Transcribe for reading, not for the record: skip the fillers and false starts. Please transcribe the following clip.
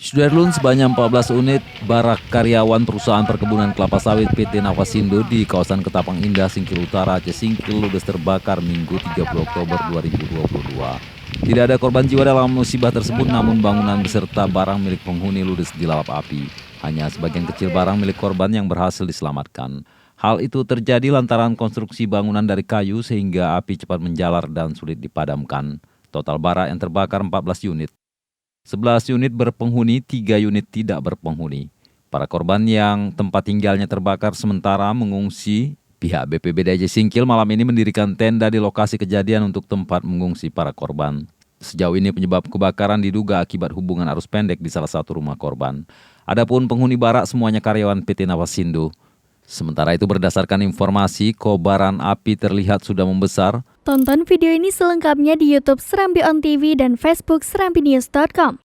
Sudarlun, sebanyak 14 unit barak karyawan perusahaan perkebunan kelapa sawit PT Nawasindo di kawasan Ketapang Indah, Singkil Utara, Aceh Singkil ludes terbakar Minggu 30 Oktober 2022. Tidak ada korban jiwa dalam musibah tersebut, namun bangunan beserta barang milik penghuni ludes dilalap api. Hanya sebagian kecil barang milik korban yang berhasil diselamatkan. Hal itu terjadi lantaran konstruksi bangunan dari kayu sehingga api cepat menjalar dan sulit dipadamkan. Total barak yang terbakar 14 unit. 11 unit berpenghuni, 3 unit tidak berpenghuni. Para korban yang tempat tinggalnya terbakar sementara mengungsi. Pihak BPBD Aceh Singkil malam ini mendirikan tenda di lokasi kejadian untuk tempat mengungsi para korban. Sejauh ini penyebab kebakaran diduga akibat hubungan arus pendek di salah satu rumah korban. Adapun penghuni barak semuanya karyawan PT Nawasindo. Sementara itu berdasarkan informasi, kobaran api terlihat sudah membesar. Tonton video ini selengkapnya di YouTube Serambi On TV dan Facebook serambinews.com.